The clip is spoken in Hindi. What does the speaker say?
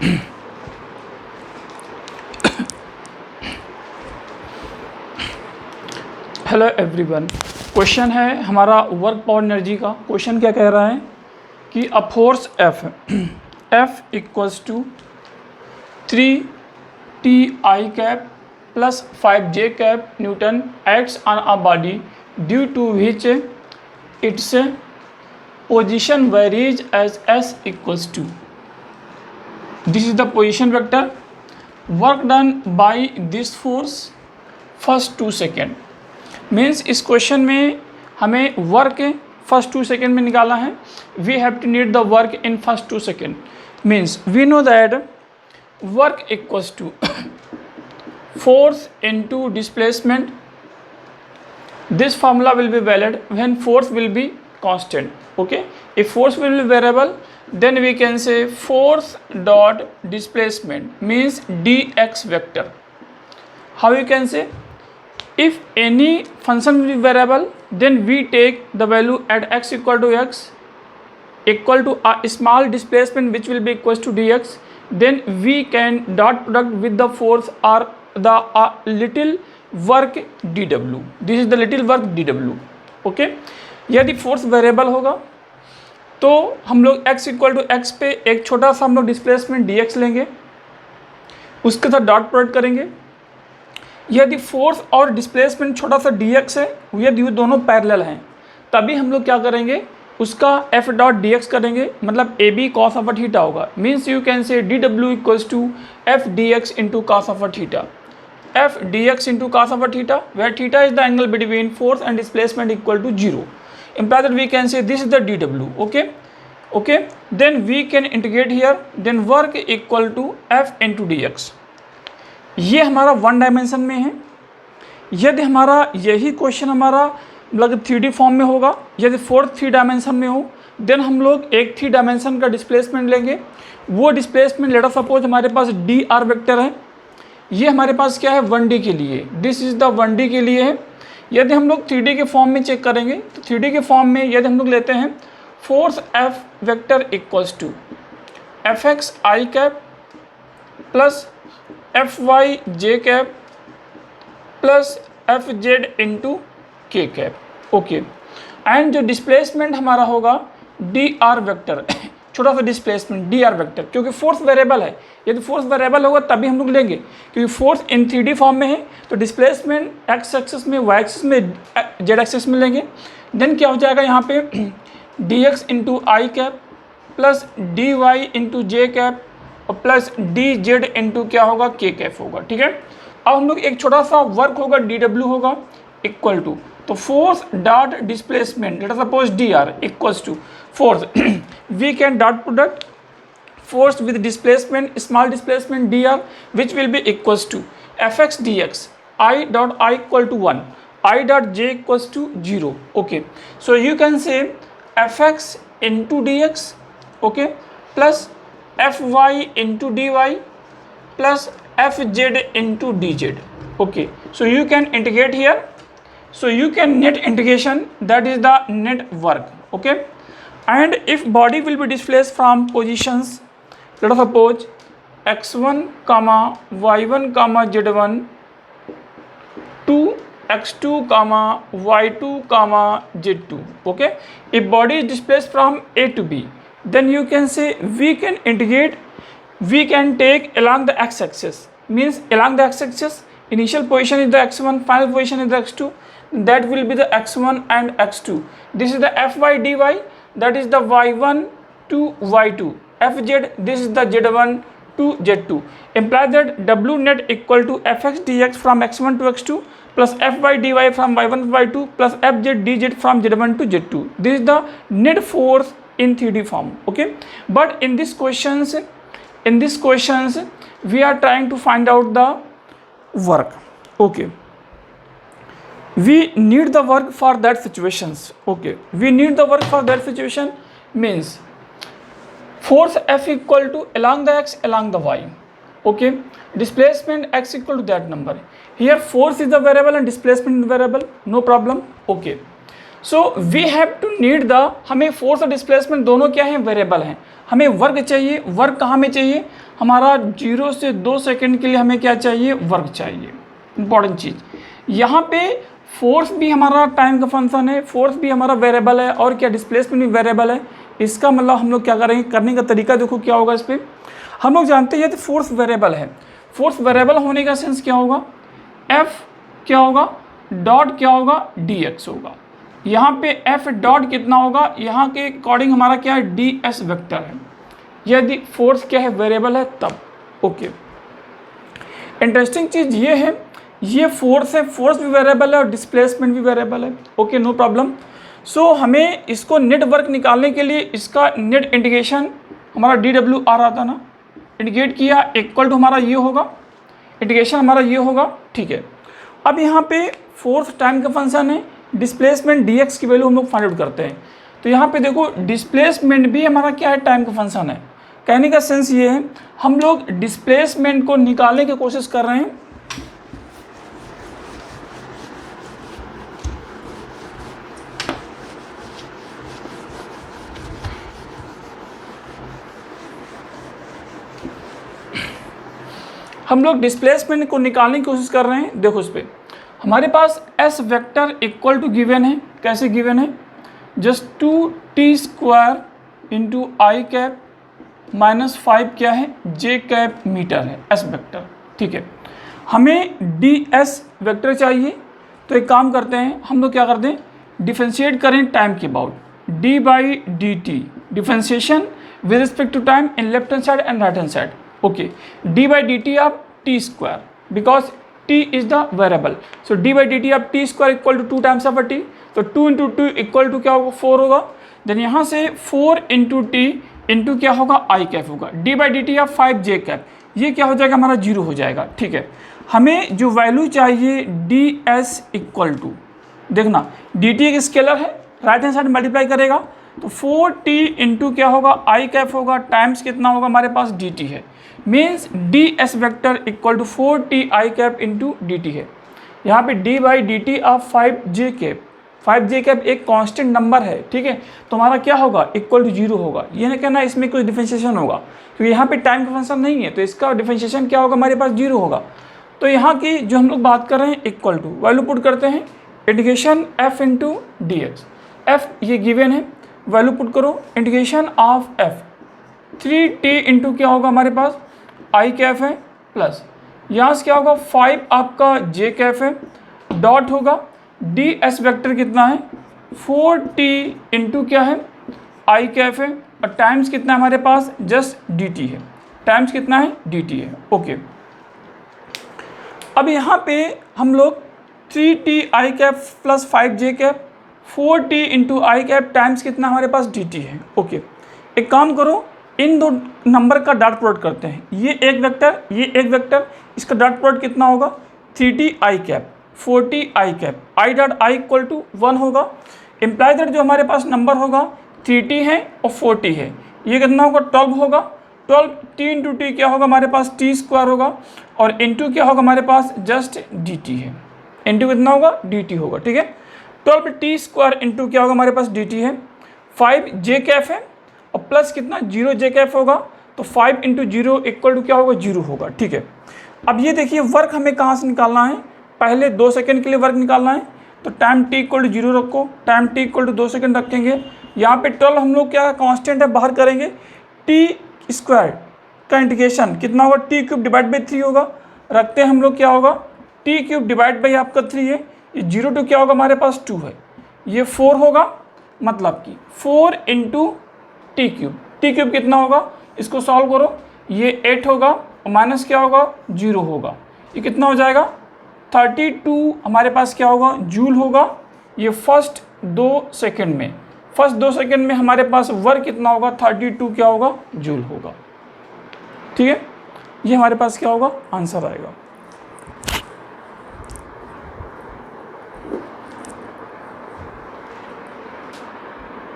हेलो एवरीवन, क्वेश्चन है हमारा वर्क पावर एनर्जी का। क्वेश्चन क्या कह रहा है कि a force F equals to 3Ti cap plus 5J cap newton acts on a body due to which its position varies as S equals to, this is the position vector, work done by this force first 2 second. Means इस क्वेश्चन में हमें वर्क फर्स्ट 2 सेकेंड में निकाला है। We have to need the work in first 2 second. Means we know that work equals to force into displacement. This formula will be valid when force will be constant. Okay, if force will be variable, then we can say force dot displacement means dx vector. How you can say? If any function will be variable, then we take the value at x equal to a small displacement which will be equals to dx. Then we can dot product with the force or the little work dw. This is the little work dw. Okay, यदि फोर्स वेरिएबल होगा तो हम लोग x इक्वल टू एक्स पे एक छोटा सा हम लोग डिस्प्लेसमेंट dx लेंगे, उसके साथ डॉट प्रोडक्ट करेंगे। यदि फोर्स और डिस्प्लेसमेंट छोटा सा dx है, यदि वो दोनों पैरेलल हैं, तभी हम लोग क्या करेंगे, उसका f डॉट dx करेंगे, मतलब A B cos of theta होगा। Means you can say dw equals to f dx into cos of theta, f dx into cos of a theta, where theta is the angle between force and displacement equal to 0. Imply that we can say this is the dw. Okay, then we can integrate here, then work equal to f into dx. ये हमारा 1 डायमेंशन में है। यदि हमारा यही क्वेश्चन हमारा मतलब 3D फॉर्म में होगा, यदि 3 डायमेंशन में हो, देन हम लोग एक 3 डायमेंशन का डिस्प्लेसमेंट लेंगे। वो डिस्प्लेसमेंट लेट अस सपोज हमारे पास dr वेक्टर है, ये हमारे पास क्या है 1D के लिए, दिस इज द 1D के लिए है। यदि हम लोग 3D के फॉर्म में चेक करेंगे तो 3D के फॉर्म में यदि हम लोग लेते हैं force F vector equals to F X I cap plus F Y J cap plus F Z into K cap. Okay, and जो डिस्प्लेसमेंट हमारा होगा डी आर वेक्टर, छोटा सा डिस्प्लेसमेंट डी आर वेक्टर, क्योंकि फोर्स वेरिएबल है। यदि फोर्स वेरिएबल होगा तभी हम लोग लेंगे, क्योंकि फोर्स इन 3D फॉर्म में है तो डिस्प्लेसमेंट एक्स एक्सिस में, वाई एक्सिस में, जेड एक्सिस में लेंगे। देन क्या हो जाएगा यहाँ पे D X into I cap plus D Y into J cap और प्लस डी जेड इंटू क्या होगा के कैप होगा। ठीक है, अब हम लोग एक छोटा सा वर्क होगा डी डब्ल्यू होगा इक्वल टू, तो force dot displacement let us suppose D R equals to force we can dot product force with displacement, small displacement dr, which will be equals to fx dx, I dot I equal to 1, I dot j equals to 0. Okay, so you can say fx into dx, okay, plus fy into dy plus fz into dz. Okay, so you can integrate here, so you can net integration, that is the net work. Okay, and if body will be displaced from positions, let us suppose x1 comma y1 comma z1 to x2 comma y2 comma z2. Okay, if body is displaced from A to B, then you can say we can integrate, we can take along the x-axis. Means along the x-axis, initial position is the x1, final position is the x2, that will be the x1 and x2. This is the fy dy, that is the y1 to y2, fz, this is the z1 to z2. Imply that w net equal to fx dx from x1 to x2 plus fy dy from y1 to y2 plus fz dz from z1 to z2. This is the net force in 3D form. Okay, but in this questions we are trying to find out the work. Okay, we need the work for that situations. Okay, we need the work for that situation, means force F equal to along the x, along the y. Okay, displacement x equal to that number. Here force is the variable and displacement is the variable, no problem. Okay, so we have to need the, हमें force और displacement दोनों क्या है वेरिएबल हैं, हमें वर्क चाहिए। वर्क कहाँ में चाहिए, हमारा 0 से 2 सेकंड के लिए हमें क्या चाहिए, वर्क चाहिए। इंपॉर्टेंट चीज़ यहाँ पे फोर्स भी हमारा टाइम का फंक्शन है, फोर्स भी हमारा वेरिएबल है, और क्या डिस्प्लेसमेंट भी वेरिएबल है। इसका मतलब हम लोग क्या करेंगे, करने का तरीका देखो क्या होगा। इस पर हम लोग जानते हैं तो फोर्स वेरिएबल है, फोर्स वेरिएबल होने का सेंस क्या होगा, एफ क्या होगा, डॉट क्या होगा, डी एक्स होगा। यहाँ पे एफ डॉट कितना होगा, यहाँ के अकॉर्डिंग हमारा क्या है, डी एस वेक्टर है, यदि फोर्स क्या है, वेरिएबल है तब। ओके, इंटरेस्टिंग चीज़ ये है, ये फोर्स है, फोर्स भी वेरिएबल है और डिस्प्लेसमेंट भी वेरिएबल है। Okay, no problem. सो हमें इसको नेट वर्क निकालने के लिए इसका नेट इंटीग्रेशन हमारा डी डब्ल्यू आ रहा था ना, इंटीग्रेट किया, इक्वल टू हमारा ये होगा, इंटीग्रेशन हमारा ये होगा। ठीक है, अब यहाँ पे फोर्स टाइम का फंक्शन है, डिस्प्लेसमेंट डी एक्स की वैल्यू हम लोग फाइंड आउट करते हैं। तो यहाँ पे देखो डिस्प्लेसमेंट भी हमारा क्या है, टाइम का फंक्शन है। कहने का सेंस ये है, हम लोग डिस्प्लेसमेंट को निकालने की कोशिश कर रहे हैं। हम लोग डिस्प्लेसमेंट को निकालने की कोशिश कर रहे हैं। देखो इस पर हमारे पास S vector equal to given है, कैसे गिवन है, just 2t² into I cap minus 5 क्या है, जे कैप मीटर है एस वेक्टर। ठीक है, हमें डी एस वेक्टर चाहिए, तो एक काम करते हैं, हम लोग क्या करते हैं, डिफरेंशिएट करें टाइम के about, D by D T, differentiation with respect to time in left hand side and right hand side. Okay, D by D T of t² because t is the variable, so D by D T of t² equal to 2 times of T, तो 2 इंटू 2 इक्वल टू क्या होगा, 4 होगा। देन यहाँ से 4 इंटू टी इंटू क्या होगा, आई कैप होगा, D by D T of 5 J cap, ये क्या हो जाएगा, हमारा 0 हो जाएगा। ठीक है, हमें जो वैल्यू चाहिए डी एस इक्वल टू, देखना डी टी एक स्केलर है, राइट हैंड साइड मल्टीप्लाई करेगा, तो 4t इंटू क्या होगा, आई कैप होगा, टाइम्स कितना होगा हमारे पास, डी टी है, means D S vector equal to 4t I cap into D T है। यहाँ पे D by D T of 5j cap, 5j cap एक कांस्टेंट नंबर है। ठीक है, तो हमारा क्या होगा, इक्वल टू 0 होगा। ये नहीं कहना इसमें कुछ डिफरेंशिएशन होगा, क्योंकि यहाँ पे टाइम का फंक्शन नहीं है, तो इसका डिफरेंशिएशन क्या होगा, हमारे पास 0 होगा। तो यहाँ की जो हम लोग बात कर रहे हैं, इक्वल टू वैल्यू पुट करते हैं, integration f into D x, F ये गिवन है, वैल्यू पुट करो, integration of F 3t into क्या होगा हमारे पास, आई कैफ है, प्लस यहाँ से क्या होगा, 5 आपका जे कैफ है, डॉट होगा, डी एस वैक्टर कितना है, 4t इंटू क्या है, आई कैफ है, और टाइम्स कितना है हमारे पास, जस्ट डी टी है, टाइम्स कितना है, डी टी है। ओके, अब यहाँ पे हम लोग 3t I cap plus 5j cap, 4t into I cap times कितना हमारे पास, डी टी है। ओके, एक काम करो, इन दो नंबर का डॉट प्रोडक्ट करते हैं, ये एक वेक्टर, ये एक वेक्टर, इसका डॉट प्रोडक्ट कितना होगा, 3t I cap 4t I cap, I dot I equal to 1 होगा। इम्प्लाई दैट जो हमारे पास नंबर होगा 3t है और 4t है, ये कितना होगा, 12 होगा। 12 t इंटू टी क्या होगा हमारे पास, t² होगा, और इंटू क्या होगा हमारे पास, जस्ट dt है, इंटू कितना होगा, dt होगा। ठीक है, 12t² इंटू क्या होगा हमारे पास, dt है, 5j कैफ है, और प्लस कितना, 0j कैफ होगा, तो 5 इंटू 0 इक्वल टू क्या होगा, 0 होगा। ठीक है, अब ये देखिए वर्क हमें कहाँ से निकालना है, पहले 2 सेकंड के लिए वर्क निकालना है, तो टाइम t इक्वल टू 0 रखो, time t equal to 2 second रखेंगे। यहाँ पे 12 हम लोग क्या कांस्टेंट है, बाहर करेंगे, t² का इंटीग्रेशन कितना होगा, t³ डिवाइड बाई 3 होगा, रखते हैं हम लोग क्या होगा, t³ डिवाइड बाई आपका 3 है, ये 0 टू क्या होगा हमारे पास 2 है, ये 4 होगा, मतलब कि 4 इंटू t³ कितना होगा, इसको सॉल्व करो, ये 8 होगा, और माइनस क्या होगा, 0 होगा, ये कितना हो जाएगा, 32 हमारे पास क्या होगा, जूल होगा। ये फर्स्ट 2 सेकंड में हमारे पास वर्क कितना होगा, 32 क्या होगा, जूल होगा। ठीक है, ये हमारे पास क्या होगा, आंसर आएगा।